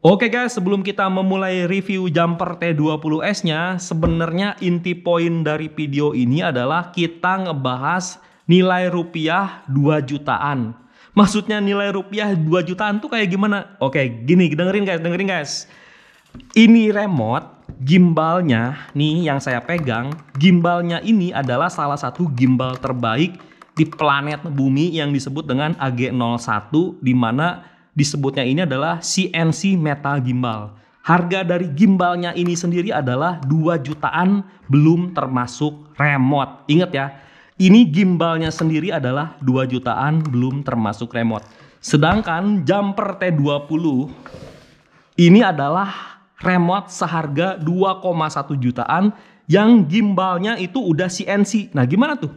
Oke guys, sebelum kita memulai review jumper T20S-nya, sebenarnya inti poin dari video ini adalah kita ngebahas nilai rupiah 2 jutaan. Maksudnya nilai rupiah 2 jutaan tuh kayak gimana? Oke, gini, dengerin guys. Ini remote, gimbalnya nih yang saya pegang, gimbalnya ini adalah salah satu gimbal terbaik di planet bumi yang disebut dengan AG01, di mana disebutnya ini adalah CNC metal gimbal. Harga dari gimbalnya ini sendiri adalah 2 jutaan belum termasuk remote. Ingat ya, ini gimbalnya sendiri adalah 2 jutaan belum termasuk remote. Sedangkan jumper T20 ini adalah remote seharga 2,1 jutaan yang gimbalnya itu udah CNC. Nah gimana tuh?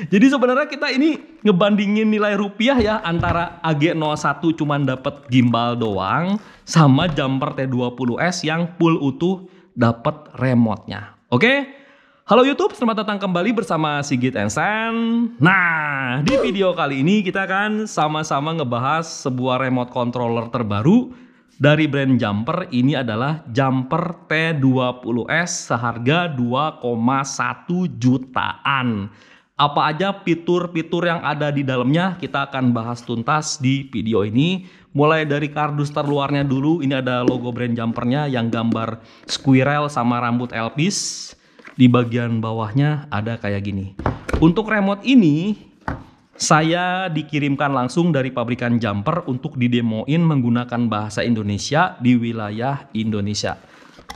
Jadi sebenarnya kita ini ngebandingin nilai rupiah ya antara AG01 cuman dapat gimbal doang sama jumper T20S yang full utuh dapat remote-nya. Oke? Halo YouTube, selamat datang kembali bersama Sigit Ensen. Nah, di video kali ini kita akan sama-sama ngebahas sebuah remote controller terbaru dari brand Jumper. Ini adalah Jumper T20S seharga 2,1 jutaan. Apa aja fitur-fitur yang ada di dalamnya kita akan bahas tuntas di video ini. Mulai dari kardus terluarnya dulu, ini ada logo brand Jumpernya yang gambar squirrel sama rambut Elvis. Di bagian bawahnya ada kayak gini. Untuk remote ini saya dikirimkan langsung dari pabrikan Jumper untuk didemoin menggunakan bahasa Indonesia di wilayah Indonesia.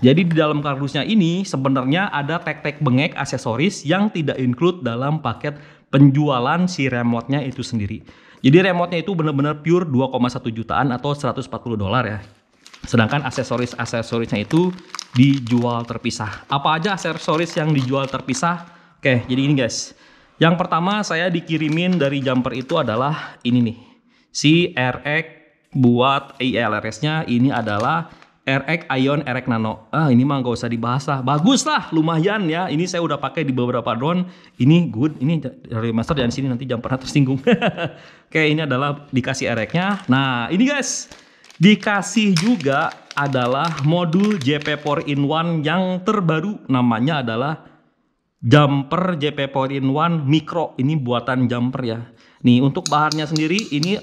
Jadi di dalam kardusnya ini sebenarnya ada tek-tek bengek aksesoris yang tidak include dalam paket penjualan si remote-nya itu sendiri. Jadi remote-nya itu benar-benar pure 2,1 jutaan atau 140 dolar ya. Sedangkan aksesorisnya itu dijual terpisah. Apa aja aksesoris yang dijual terpisah? Oke, jadi ini guys. Yang pertama saya dikirimin dari Jumper itu adalah ini nih. Si RX buat ILRS-nya ini adalah RX Ion RX Nano. Ini mah gak usah dibahas lah. Bagus lah, lumayan ya. Ini saya udah pakai di beberapa drone. Ini good. Ini dari master dan sini nanti Jumpernya tersinggung. Oke, ini adalah dikasih RX-nya. Nah, ini guys. Dikasih juga adalah modul JP 4-in-1 yang terbaru. Namanya adalah Jumper JP 4-in-1 Micro. Ini buatan Jumper ya. Nih untuk bahannya sendiri ini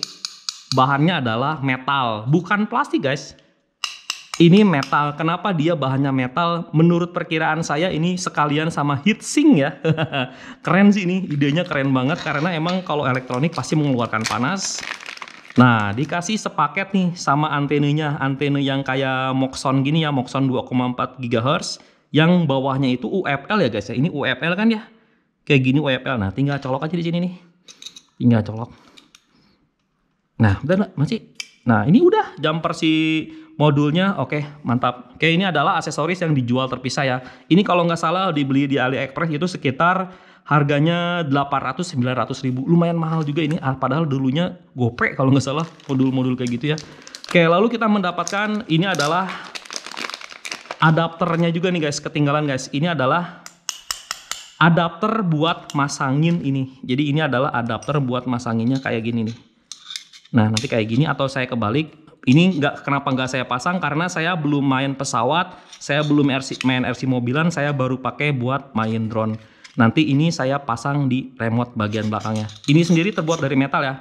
bahannya adalah metal, bukan plastik guys. Ini metal. Kenapa dia bahannya metal? Menurut perkiraan saya ini sekalian sama heatsink ya. Keren sih ini, idenya keren banget karena emang kalau elektronik pasti mengeluarkan panas. Nah dikasih sepaket nih sama antenanya. Antena yang kayak Moxon gini ya, Moxon 2,4 GHz. Yang bawahnya itu UFL ya guys ya. Ini UFL kan ya. Kayak gini UFL. Nah, tinggal colok aja di sini nih. Tinggal colok. Nah, udah masih. Nah, ini udah Jumper si modulnya. Oke, mantap. Oke, ini adalah aksesoris yang dijual terpisah ya. Ini kalau nggak salah dibeli di AliExpress itu sekitar harganya 800-900 ribu. Lumayan mahal juga ini. Padahal dulunya gope kalau nggak salah modul-modul kayak gitu ya. Oke, lalu kita mendapatkan ini adalah adapternya juga nih guys, ketinggalan guys. Ini adalah adapter buat masangin ini. Jadi ini adalah adapter buat masanginnya kayak gini nih. Nah nanti kayak gini atau saya kebalik. Ini kenapa nggak saya pasang karena saya belum main pesawat, saya belum main RC mobilan, saya baru pakai buat main drone. Nanti ini saya pasang di remote bagian belakangnya. Ini sendiri terbuat dari metal ya.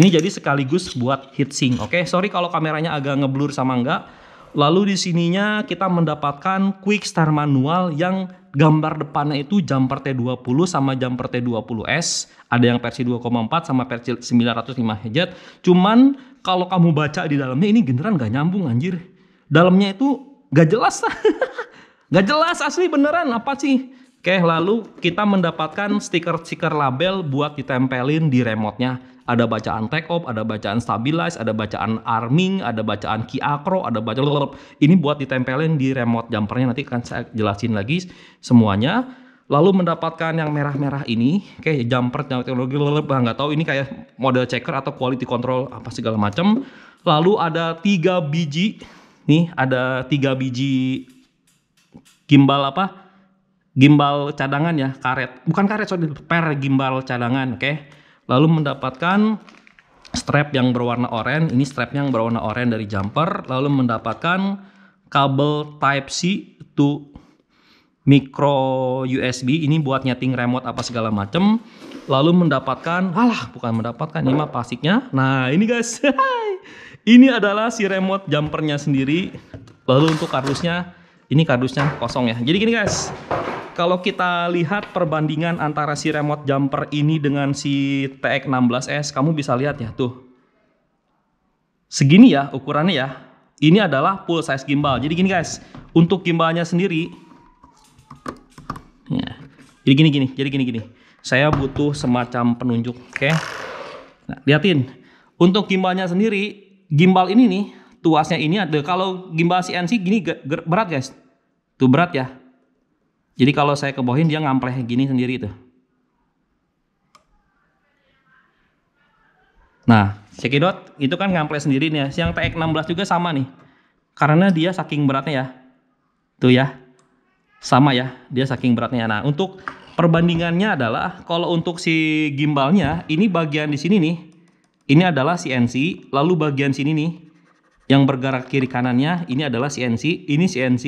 Ini jadi sekaligus buat heatsink. Oke, sorry kalau kameranya agak ngeblur sama enggak. Lalu di sininya kita mendapatkan quick start manual yang gambar depannya itu Jumper T20 sama Jumper T20S. Ada yang versi 2,4 sama versi 905 Hz. Cuman kalau kamu baca di dalamnya ini beneran gak nyambung anjir. Dalamnya itu gak jelas. Gak jelas asli beneran apa sih? Oke, lalu kita mendapatkan stiker-stiker label buat ditempelin di remote-nya. Ada bacaan take off, ada bacaan stabilize, ada bacaan arming, ada bacaan key acro, ada bacaan ini buat ditempelin di remote Jumpernya. Nanti akan saya jelasin lagi semuanya. Lalu mendapatkan yang merah-merah ini, kayak Jumper teknologi nggak tahu ini kayak model checker atau quality control apa segala macam. Lalu ada 3 biji, nih ada 3 biji gimbal apa? Gimbal cadangan ya, karet. Bukan karet, sorry, per gimbal cadangan, oke. Lalu mendapatkan strap yang berwarna oranye. Ini strapnya yang berwarna oranye dari jumper. Lalu mendapatkan kabel Type C to micro USB. Ini buat nyeting remote apa segala macem. Lalu mendapatkan, ini mah plastiknya. Nah ini guys, ini adalah si remote jumpernya sendiri. Lalu untuk kardusnya, ini kardusnya kosong ya. Jadi gini guys, kalau kita lihat perbandingan antara si remote jumper ini dengan si TX16S, kamu bisa lihat ya tuh. Segini ya ukurannya ya. Ini adalah full size gimbal. Jadi gini guys, untuk gimbalnya sendiri, ya, jadi gini. Saya butuh semacam penunjuk, oke? Nah, liatin. Untuk gimbalnya sendiri, gimbal ini nih, tuasnya ini ada. Kalau gimbal CNC gini berat guys, tuh berat ya. Jadi kalau saya kebawahin dia ngampleh gini sendiri tuh. Nah, cekidot itu kan ngampleh sendiri nih ya. Yang TX16 juga sama nih. Karena dia saking beratnya ya. Tuh ya. Sama ya, dia saking beratnya. Nah, untuk perbandingannya adalah kalau untuk si gimbalnya, ini bagian di sini nih. Ini adalah CNC, lalu bagian sini nih yang bergerak kiri kanannya ini adalah CNC, ini CNC.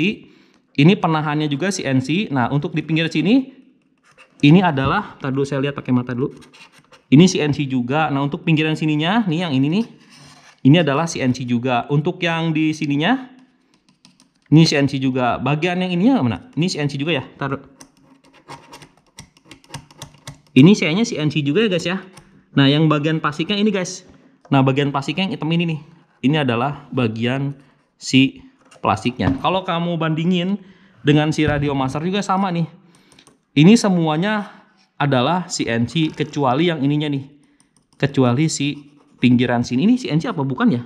Ini penahannya juga CNC. Nah, untuk di pinggir sini, ini adalah, tadi dulu saya lihat pakai mata dulu. Ini CNC juga. Nah, untuk pinggiran sininya, nih yang ini nih, ini adalah CNC juga. Untuk yang di sininya, ini CNC juga. Bagian yang ininya mana? Ini CNC juga ya. Taruh. Ini sayanya CNC juga ya guys ya. Nah, yang bagian plastiknya ini guys. Nah, bagian plastiknya yang hitam ini nih. Ini adalah bagian si plastiknya. Kalau kamu bandingin dengan si Radiomaster juga sama nih. Ini semuanya adalah CNC kecuali yang ininya nih. Kecuali si pinggiran sini. Ini CNC apa bukan ya?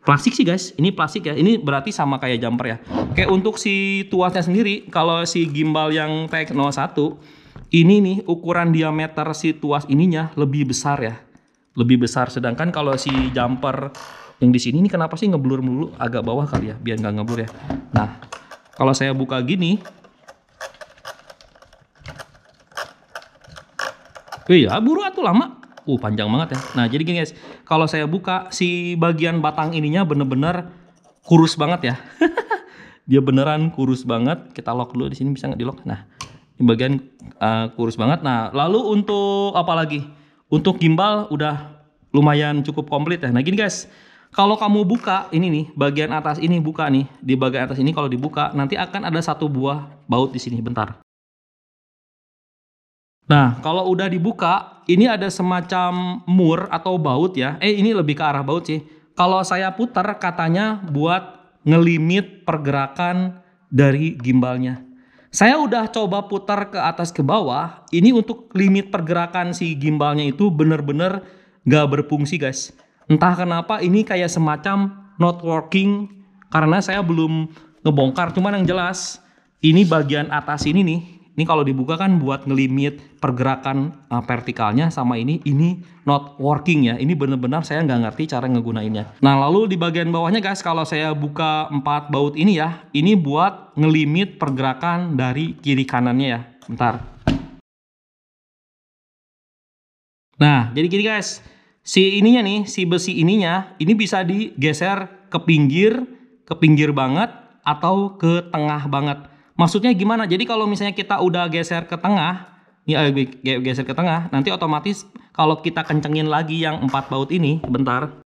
Plastik sih guys. Ini plastik ya. Ini berarti sama kayak jumper ya. Oke, untuk si tuasnya sendiri, kalau si gimbal yang TX01 ini nih ukuran diameter si tuas ininya lebih besar ya. Lebih besar. Sedangkan kalau si jumper yang di sini ini kenapa sih ngeblur mulu, agak bawah kali ya biar nggak ngeblur ya. Nah, kalau saya buka gini, iya buru atuh lama, panjang banget ya. Nah jadi gini guys, kalau saya buka si bagian batang ininya bener-bener kurus banget ya. Dia beneran kurus banget. Kita lock dulu di sini, bisa nggak di lock? Nah ini bagian kurus banget. Nah lalu untuk apa lagi? Untuk gimbal udah lumayan cukup komplit ya. Nah gini guys. Kalau kamu buka ini nih, bagian atas ini buka nih, di bagian atas ini kalau dibuka nanti akan ada satu buah baut di sini. Bentar. Nah, kalau udah dibuka, ini ada semacam mur atau baut ya. Ini lebih ke arah baut sih. Kalau saya putar katanya buat ngelimit pergerakan dari gimbalnya. Saya udah coba putar ke atas ke bawah. Ini untuk limit pergerakan si gimbalnya itu bener-bener gak berfungsi guys. Entah kenapa ini kayak semacam not working karena saya belum ngebongkar. Cuman yang jelas ini bagian atas ini nih. Ini kalau dibuka kan buat ngelimit pergerakan vertikalnya sama ini not working ya. Ini bener-bener saya nggak ngerti cara ngegunainnya. Nah lalu di bagian bawahnya guys, kalau saya buka 4 baut ini ya, ini buat ngelimit pergerakan dari kiri kanannya ya. Bentar. Nah jadi gini guys. Si ininya nih, si besi ininya, ini bisa digeser ke pinggir banget, atau ke tengah banget. Maksudnya gimana? Jadi kalau misalnya kita udah geser ke tengah, geser ke tengah, nanti otomatis kalau kita kencengin lagi yang 4 baut ini, bentar.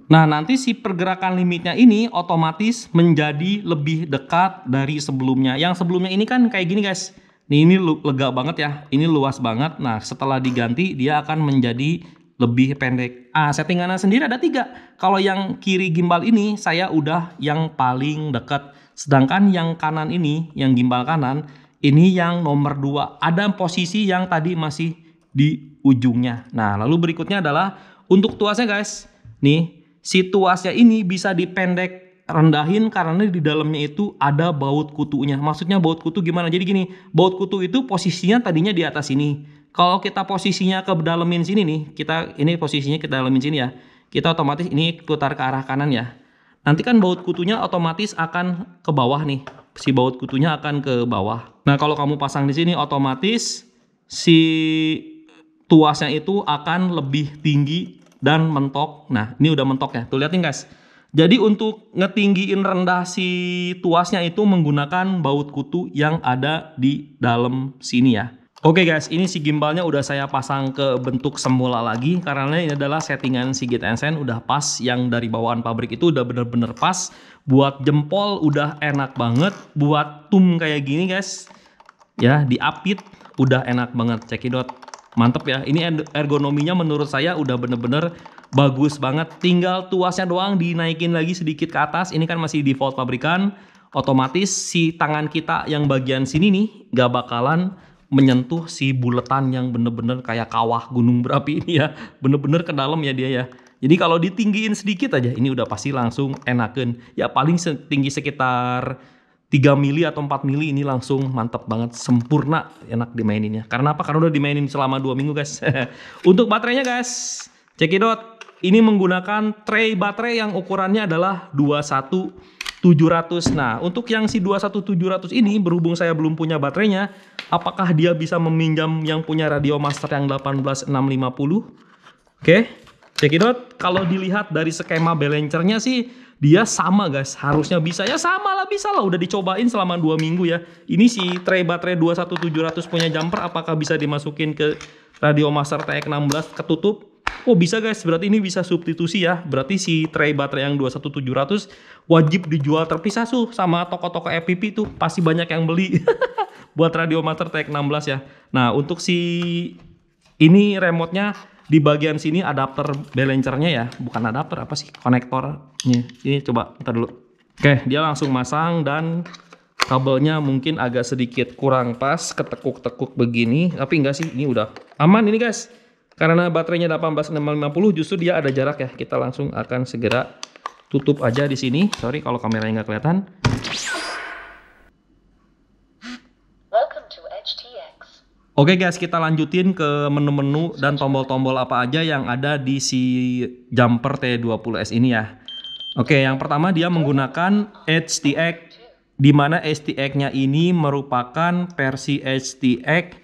Nah, nanti si pergerakan limitnya ini otomatis menjadi lebih dekat dari sebelumnya. Yang sebelumnya ini kan kayak gini guys. Nih, ini lega banget ya, ini luas banget. Nah setelah diganti dia akan menjadi lebih pendek. Settingannya sendiri ada 3. Kalau yang kiri gimbal ini saya udah yang paling dekat. Sedangkan yang kanan ini, yang gimbal kanan, ini yang nomor 2. Ada posisi yang tadi masih di ujungnya. Nah lalu berikutnya adalah untuk tuasnya guys. Nih si tuasnya ini bisa dipendek rendahin karena di dalamnya itu ada baut kutunya. Maksudnya baut kutu gimana? Jadi gini, baut kutu itu posisinya tadinya di atas sini. Kalau kita posisinya ke dalemin sini nih, ini posisinya ke dalemin sini ya. Kita otomatis ini putar ke arah kanan ya. Nanti kan baut kutunya otomatis akan ke bawah nih. Si baut kutunya akan ke bawah. Nah, kalau kamu pasang di sini otomatis si tuasnya itu akan lebih tinggi dan mentok. Nah, ini udah mentok ya. Tuh liatin guys. Jadi untuk ngetinggiin rendah si tuasnya itu menggunakan baut kutu yang ada di dalam sini ya. Oke guys, ini si gimbalnya udah saya pasang ke bentuk semula lagi karena ini adalah settingan Sigit Ensen udah pas, yang dari bawaan pabrik itu udah bener-bener pas. Buat jempol udah enak banget, buat tum kayak gini guys ya, diapit udah enak banget. Cekidot, mantep ya. Ini ergonominya menurut saya udah bener-bener bagus banget. Tinggal tuasnya doang dinaikin lagi sedikit ke atas. Ini kan masih default pabrikan, otomatis si tangan kita yang bagian sini nih gak bakalan menyentuh si buletan yang bener-bener kayak kawah gunung berapi ini ya. Bener-bener ke dalam ya dia ya. Jadi kalau ditinggiin sedikit aja ini udah pasti langsung enaken. Ya paling tinggi sekitar 3 mili atau 4 mili ini langsung mantap banget, sempurna, enak dimaininnya. Karena apa? Karena udah dimainin selama 2 minggu guys. Untuk baterainya guys, cekidot, ini menggunakan tray baterai yang ukurannya adalah 21700. Nah, untuk yang si 21700 ini, berhubung saya belum punya baterainya, apakah dia bisa meminjam yang punya Radiomaster yang 18650? Oke, cekidot, kalau dilihat dari skema balancernya sih dia sama guys, harusnya bisa ya, sama lah, bisa lah, udah dicobain selama 2 minggu ya. Ini si tray baterai 21700 punya jumper, apakah bisa dimasukin ke Radiomaster TX16 ketutup? Oh bisa guys, berarti ini bisa substitusi ya. Berarti si tray baterai yang 21700 wajib dijual terpisah sama toko-toko FPV tuh, pasti banyak yang beli buat Radiomaster TX16 ya. Nah, untuk si ini remote-nya di bagian sini adapter balancernya ya, bukan adapter, apa sih, konektornya. Ini coba ntar dulu. Oke, dia langsung masang dan kabelnya mungkin agak sedikit kurang pas, ketekuk-tekuk begini, tapi enggak sih, ini udah aman ini guys. Karena baterainya 18650 justru dia ada jarak ya. Kita langsung akan segera tutup aja di sini. Sorry kalau kameranya nggak kelihatan. Oke guys, kita lanjutin ke menu-menu dan tombol-tombol apa aja yang ada di si jumper T20S ini ya. Oke, yang pertama dia menggunakan HTX, di mana HTX-nya ini merupakan versi HTX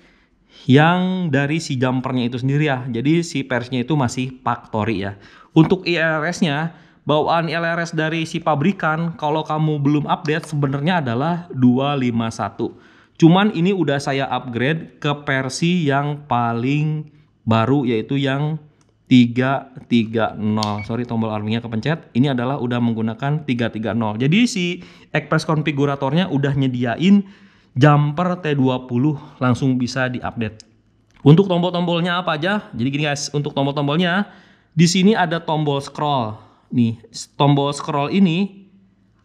yang dari si jumpernya itu sendiri ya. Jadi si versinya itu masih factory ya. Untuk ILRS-nya, bawaan ILRS dari si pabrikan kalau kamu belum update sebenarnya adalah 251. Cuman ini udah saya upgrade ke versi yang paling baru, yaitu yang 330. Sorry, tombol armingnya kepencet. Ini adalah udah menggunakan 330. Jadi si Express konfiguratornya udah nyediain jumper T20 langsung bisa diupdate. Untuk tombol-tombolnya apa aja? Jadi gini guys, untuk tombol-tombolnya di sini ada tombol scroll. Nih, tombol scroll ini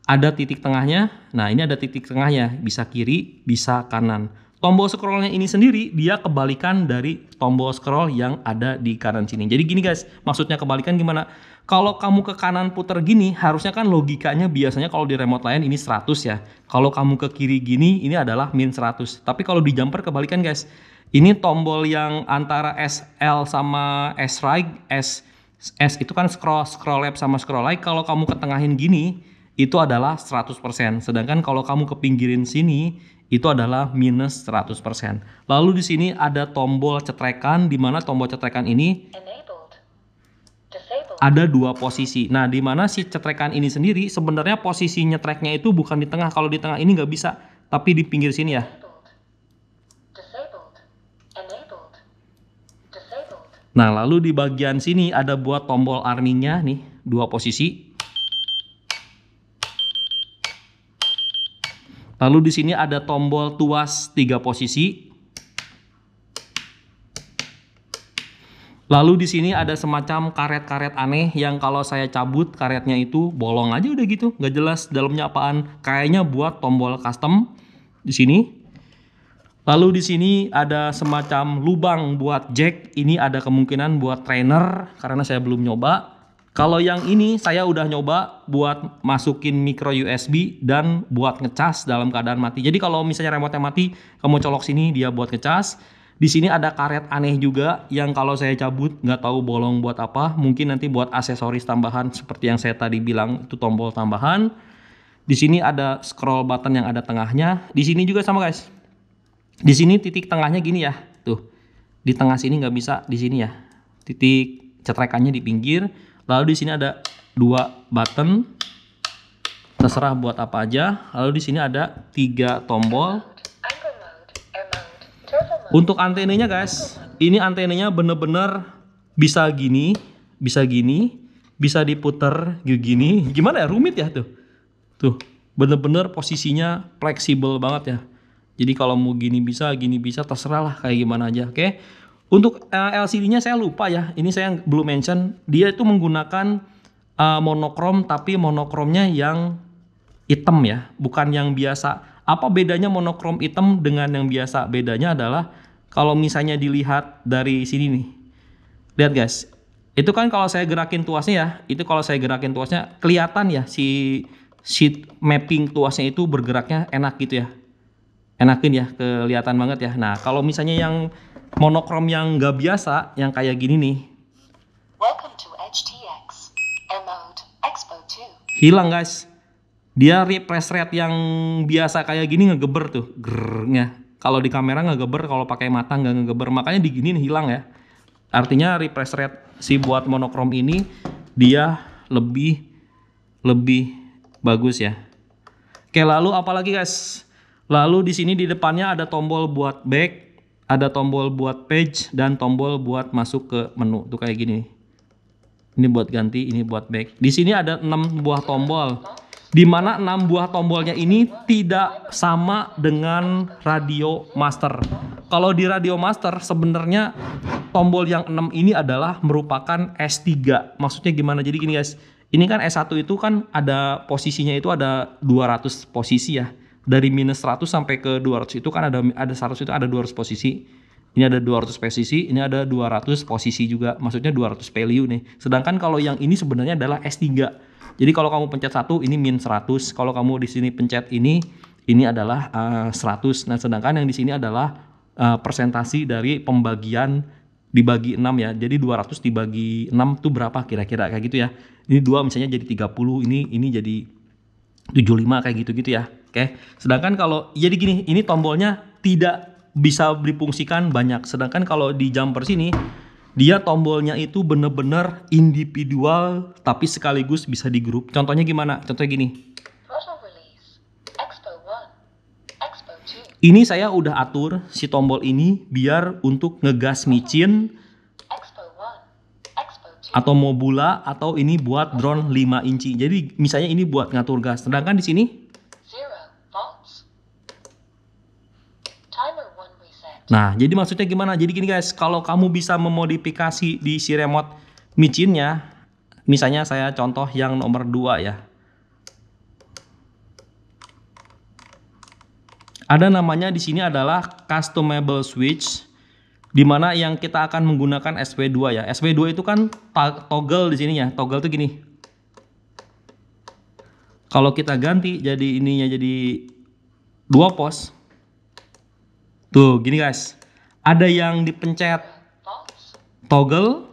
ada titik tengahnya. Nah, ini ada titik tengahnya, bisa kiri, bisa kanan. Tombol scrollnya ini sendiri dia kebalikan dari tombol scroll yang ada di kanan sini. Jadi gini guys, maksudnya kebalikan gimana? Kalau kamu ke kanan puter gini, harusnya kan logikanya biasanya kalau di remote lain ini 100 ya. Kalau kamu ke kiri gini, ini adalah min 100. Tapi kalau di jumper kebalikan guys. Ini tombol yang antara SL sama S right, S itu kan scroll left sama scroll right. Kalau kamu ketengahin gini, itu adalah 100%. Sedangkan kalau kamu ke pinggirin sini, itu adalah minus 100%. Lalu di sini ada tombol cetrekan, di mana tombol cetrekan ini ada 2 posisi. Nah, di mana si cetrekan ini sendiri sebenarnya posisi nyetreknya itu bukan di tengah. Kalau di tengah ini nggak bisa, tapi di pinggir sini ya. Nah, lalu di bagian sini ada buat tombol armingnya nih, 2 posisi. Lalu di sini ada tombol tuas 3 posisi. Lalu di sini ada semacam karet-karet aneh yang kalau saya cabut karetnya itu bolong aja udah gitu, nggak jelas dalamnya apaan. Kayaknya buat tombol custom di sini. Lalu di sini ada semacam lubang buat jack. Ini ada kemungkinan buat trainer karena saya belum nyoba. Kalau yang ini saya udah nyoba buat masukin micro USB dan buat ngecas dalam keadaan mati. Jadi kalau misalnya remote-nya mati, kamu colok sini dia buat ngecas. Di sini ada karet aneh juga yang kalau saya cabut nggak tahu bolong buat apa. Mungkin nanti buat aksesoris tambahan seperti yang saya tadi bilang, itu tombol tambahan. Di sini ada scroll button yang ada tengahnya. Di sini juga sama guys. Di sini titik tengahnya gini ya, tuh. Di tengah sini nggak bisa, di sini ya. Titik cetrekannya di pinggir. Lalu di sini ada 2 button. Terserah buat apa aja. Lalu di sini ada 3 tombol. Untuk antenanya guys, ini antenanya bener-bener bisa gini, bisa diputer gini. Gimana ya, rumit ya tuh. Tuh, bener-bener posisinya fleksibel banget ya. Jadi kalau mau gini bisa, terserah lah kayak gimana aja. Oke. Untuk LCD-nya saya lupa ya. Ini saya belum mention. Dia itu menggunakan monokrom, tapi monokromnya yang hitam ya, bukan yang biasa. Apa bedanya monokrom hitam dengan yang biasa? Bedanya adalah kalau misalnya dilihat dari sini nih. Lihat guys. Itu kan kalau saya gerakin tuasnya ya, kelihatan ya si sheet mapping tuasnya itu bergeraknya enak gitu ya. Enakin ya, kelihatan banget ya. Nah, kalau misalnya yang monokrom yang nggak biasa, yang kayak gini nih, Welcome to HTX M-Mode Expo 2. hilang guys. Dia refresh rate yang biasa kayak gini ngegeber tuh, gernya. Kalau di kamera ngegeber, kalau pakai mata nggak ngegeber. Makanya di gini hilang ya. Artinya refresh rate si buat monokrom ini dia lebih bagus ya. Oke, lalu apalagi guys? Lalu di sini di depannya ada tombol buat back, ada tombol buat page, dan tombol buat masuk ke menu. Tuh kayak gini. Ini buat ganti, ini buat back. Di sini ada 6 buah tombol. Di mana 6 buah tombolnya ini tidak sama dengan Radio Master. Kalau di Radio Master sebenarnya tombol yang 6 ini adalah merupakan S3. Maksudnya gimana? Jadi gini guys. Ini kan S1 itu kan ada posisinya itu ada 200 posisi ya. Dari minus 100 sampai ke 200 itu kan ada 100 itu ada 200 posisi. Ini ada 200 posisi, ini ada 200 posisi juga. Maksudnya 200 value nih. Sedangkan kalau yang ini sebenarnya adalah S3. Jadi kalau kamu pencet 1 ini min 100. Kalau kamu di sini pencet ini adalah 100. Nah, sedangkan yang di sini adalah persentasi dari pembagian dibagi 6 ya. Jadi 200 dibagi 6 itu berapa kira-kira kayak gitu ya. Ini 2 misalnya jadi 30, ini jadi 75 kayak gitu-gitu ya. Oke. Sedangkan kalau jadi gini, ini tombolnya tidak bisa difungsikan banyak. Sedangkan kalau di jumper sini dia tombolnya itu bener-bener individual tapi sekaligus bisa di grup. Contohnya gimana? Contohnya gini. Ini saya udah atur si tombol ini biar untuk ngegas micin atau Mobula, atau ini buat drone 5 inci. Jadi misalnya ini buat ngatur gas. Sedangkan di sini nah, jadi maksudnya gimana? Jadi gini guys, kalau kamu bisa memodifikasi di si remote micinnya, misalnya saya contoh yang nomor 2 ya. Ada namanya di sini adalah customable switch, di mana yang kita akan menggunakan SV2 ya. SV2 itu kan toggle di sini ya. Toggle tuh gini. Kalau kita ganti jadi ininya jadi 2 pos. Tuh gini guys, ada yang dipencet toggle,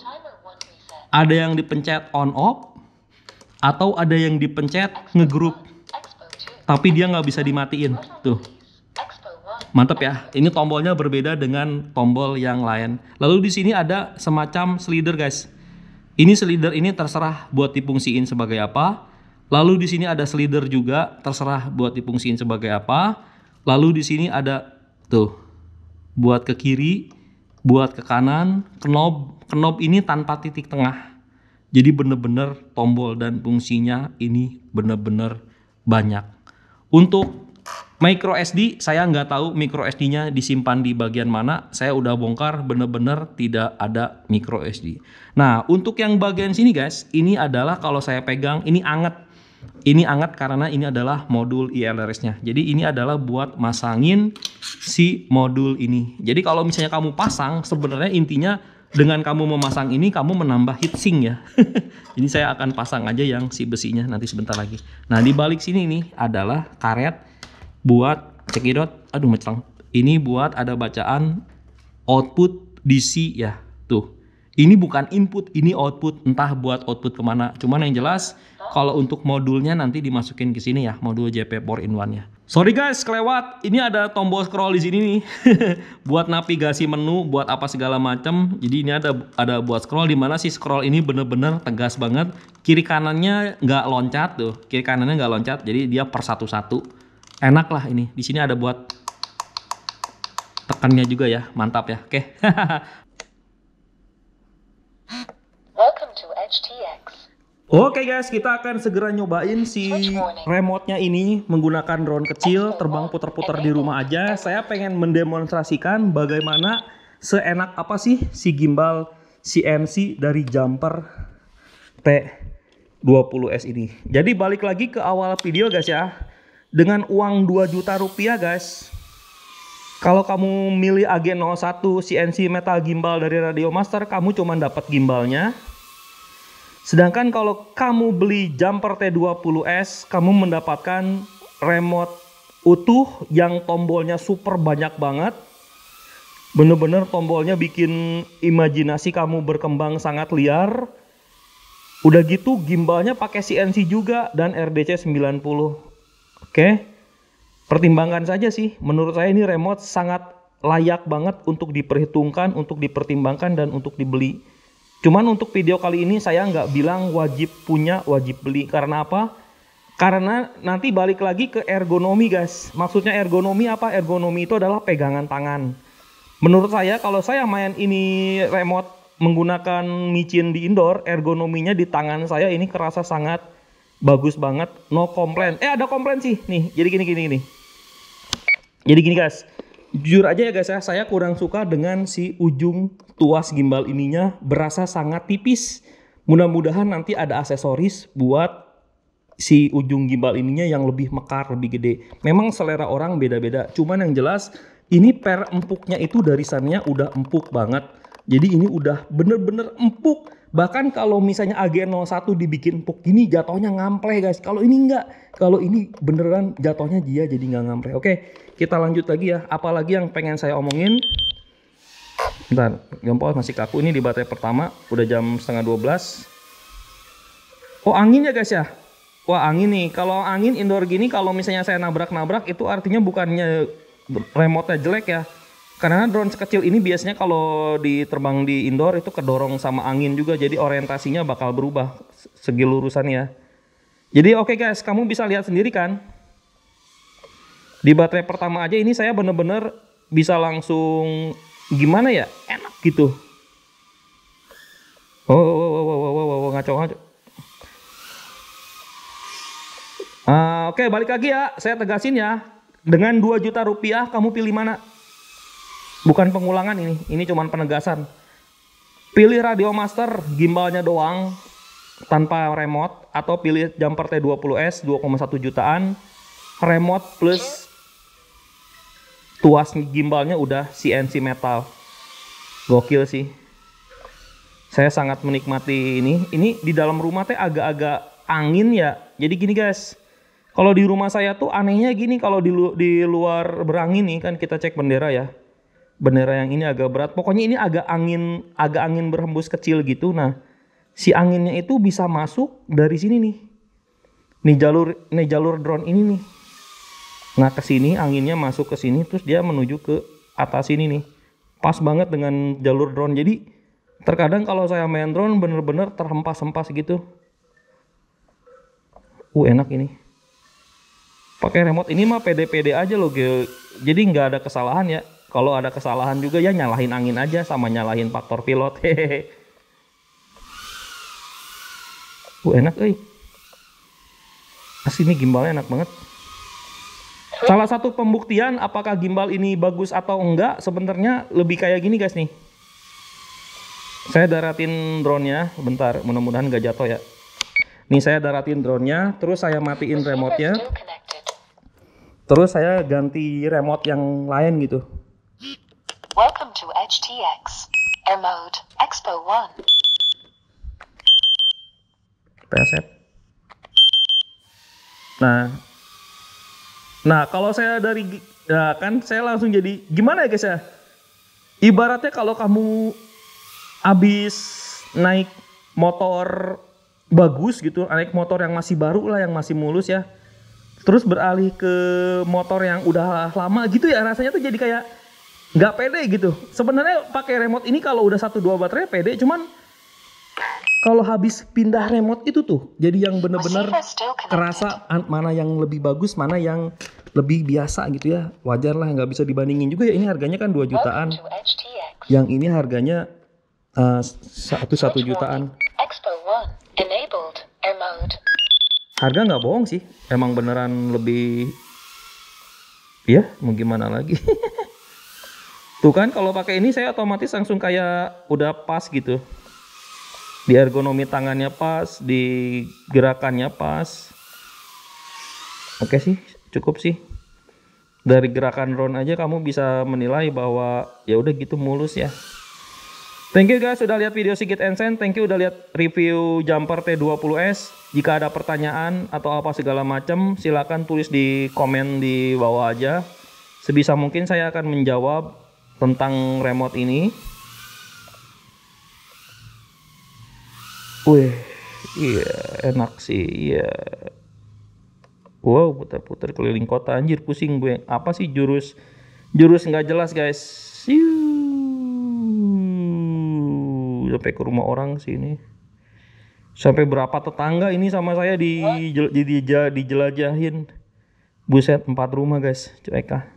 ada yang dipencet on off, atau ada yang dipencet ngegroup, tapi dia nggak bisa dimatiin. Tuh, mantep ya. Ini tombolnya berbeda dengan tombol yang lain. Lalu di sini ada semacam slider guys. Ini slider ini terserah buat difungsiin sebagai apa. Lalu di sini ada slider juga terserah buat difungsiin sebagai apa. Lalu di sini ada tuh, buat ke kiri, buat ke kanan, knob ini tanpa titik tengah. Jadi bener-bener tombol dan fungsinya ini bener-bener banyak. Untuk micro SD saya nggak tahu micro SD-nya disimpan di bagian mana. Saya udah bongkar, bener-bener tidak ada micro SD. Nah, untuk yang bagian sini guys, ini adalah kalau saya pegang ini anget. Ini anget karena ini adalah modul ILRS-nya. Jadi ini adalah buat masangin si modul ini. Jadi kalau misalnya kamu pasang, sebenarnya intinya dengan kamu memasang ini kamu menambah heatsink ya. Jadi saya akan pasang aja yang si besinya nanti sebentar lagi. Nah, di balik sini nih adalah karet buat cekidot. Aduh meclang. Ini buat ada bacaan output DC ya. Tuh. Ini bukan input, ini output. Entah buat output kemana. Cuman yang jelas kalau untuk modulnya nanti dimasukin ke sini ya, modul JP 4-in-1 ya. Sorry guys, kelewat. Ini ada tombol scroll di sini nih. Buat navigasi menu, buat apa segala macam. Jadi ini ada buat scroll, di mana si scroll ini bener-bener tegas banget. Kiri kanannya nggak loncat tuh. Kiri kanannya nggak loncat, jadi dia per satu-satu. Enak lah ini. Di sini ada buat tekannya juga ya. Mantap ya. Oke. Welcome to HTX. Oke guys, kita akan segera nyobain si remote-nya ini menggunakan drone kecil, terbang putar-putar di rumah aja. Saya pengen mendemonstrasikan bagaimana seenak apa sih si gimbal CNC dari Jumper T20S ini. Jadi balik lagi ke awal video guys ya. Dengan uang 2 juta rupiah guys, kalau kamu milih AG01 CNC metal gimbal dari Radiomaster, kamu cuma dapat gimbalnya. Sedangkan kalau kamu beli Jumper T20S, kamu mendapatkan remote utuh yang tombolnya super banyak banget. Bener-bener tombolnya bikin imajinasi kamu berkembang sangat liar. Udah gitu gimbalnya pakai CNC juga dan RDC 90. Oke. Pertimbangkan saja sih. Menurut saya ini remote sangat layak banget untuk diperhitungkan, untuk dipertimbangkan dan untuk dibeli. Cuman untuk video kali ini saya nggak bilang wajib punya, wajib beli. Karena apa? Karena nanti balik lagi ke ergonomi guys. Maksudnya ergonomi apa? Ergonomi itu adalah pegangan tangan. Menurut saya kalau saya main ini remote menggunakan micin di indoor, ergonominya di tangan saya ini kerasa sangat bagus banget. No komplain. Ada komplain sih. Nih, jadi gini. Jadi gini guys. Jujur aja ya guys ya, saya kurang suka dengan si ujung tuas gimbal ininya, berasa sangat tipis. Mudah-mudahan nanti ada aksesoris buat si ujung gimbal ininya yang lebih mekar, lebih gede. Memang selera orang beda-beda, cuman yang jelas ini per empuknya itu darisannya udah empuk banget. Jadi ini udah bener-bener empuk. Bahkan kalau misalnya AG01 dibikin empuk gini jatuhnya ngampleh guys. Kalau ini enggak. Kalau ini beneran jatuhnya dia jadi nggak ngampleh. Oke, kita lanjut lagi ya. Apalagi yang pengen saya omongin. Bentar, jempol masih kaku. Ini di baterai pertama. Udah jam setengah 12. Oh, angin ya guys ya. Wah, angin nih. Kalau angin indoor gini, kalau misalnya saya nabrak-nabrak, itu artinya bukannya remote-nya jelek ya. Karena drone sekecil ini biasanya kalau diterbang di indoor itu kedorong sama angin juga. Jadi orientasinya bakal berubah segi lurusannya. Jadi oke guys, kamu bisa lihat sendiri kan. Di baterai pertama aja ini saya bener-bener bisa langsung gimana ya, enak gitu. Oh, ngaco. Oke, balik lagi ya, saya tegasin ya. Dengan 2 juta rupiah kamu pilih mana? Bukan pengulangan ini cuman penegasan. Pilih Radiomaster gimbalnya doang tanpa remote, atau pilih Jumper T20S 2,1 jutaan remote plus tuas gimbalnya udah CNC metal. Gokil sih. Saya sangat menikmati ini. Ini di dalam rumah teh agak-agak angin ya. Jadi gini guys. Kalau di rumah saya tuh anehnya gini, kalau di luar berangin nih kan kita cek bendera ya. Bendera yang ini agak berat. Pokoknya ini agak angin berhembus kecil gitu. Nah, si anginnya itu bisa masuk dari sini nih. Nih jalur drone ini nih. Nah, ke sini anginnya masuk ke sini, terus dia menuju ke atas sini nih. Pas banget dengan jalur drone. Jadi terkadang kalau saya main drone bener-bener terhempas-hempas gitu. Enak ini. Pakai remote ini mah pede-pede aja loh, jadi nggak ada kesalahan ya. Kalau ada kesalahan juga ya nyalahin angin aja sama nyalahin faktor pilot. Hehehe. Enak Asli ini gimbalnya enak banget. Salah satu pembuktian apakah gimbal ini bagus atau enggak sebenarnya lebih kayak gini guys nih. Saya daratin drone-nya, bentar, mudah-mudahan nggak jatuh ya. Nih saya daratin drone-nya, terus saya matiin remote-nya. Terus saya ganti remote yang lain gitu. Welcome to HTX. Air mode, Expo 1. Preset. Nah kalau saya kan saya langsung jadi gimana ya guys ya? Ibaratnya kalau kamu habis naik motor bagus gitu, naik motor yang masih baru lah, yang masih mulus ya. terus beralih ke motor yang udah lama gitu ya, rasanya tuh jadi kayak nggak pede gitu. Sebenarnya pakai remote ini kalau udah 1-2 baterai pede, cuman kalau habis pindah remote itu tuh jadi yang bener-bener Receiver still kerasa connected. mana yang lebih bagus, mana yang lebih biasa gitu ya. Wajar lah, nggak bisa dibandingin juga ya, ini harganya kan 2 jutaan. Welcome to HTX. Yang ini harganya 1 Switch jutaan. warning. Expo 1. Enabled. Air mode. Harga nggak bohong sih, emang beneran lebih, ya mau gimana lagi. Tuh kan kalau pakai ini saya otomatis langsung kayak udah pas gitu. Di ergonomi tangannya pas, di gerakannya pas. Oke sih, cukup sih. Dari gerakan drone aja kamu bisa menilai bahwa ya udah gitu mulus ya. Thank you guys sudah lihat video Sigit Ensen. Thank you udah lihat review jumper T20S. Jika ada pertanyaan atau apa segala macam, silakan tulis di komen di bawah aja. Sebisa mungkin saya akan menjawab tentang remote ini. Wih, iya enak sih, iya. Wow, putar-putar keliling kota, anjir pusing gue. Apa sih jurus nggak jelas guys. Sampai ke rumah orang sini. Sampai berapa tetangga ini sama saya dijelajahin. Buset, 4 rumah guys, cueka.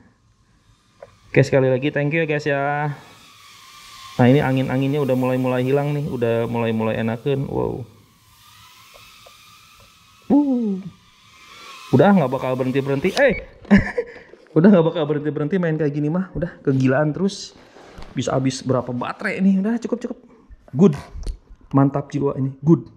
Oke, sekali lagi thank you ya guys ya. Nah ini angin-anginnya udah mulai hilang nih, udah mulai enakan. Wow. Udah nggak bakal berhenti. Udah nggak bakal berhenti main kayak gini mah. Udah kegilaan terus. Bisa habis berapa baterai ini? Udah cukup. Good. Mantap jiwa ini. Good.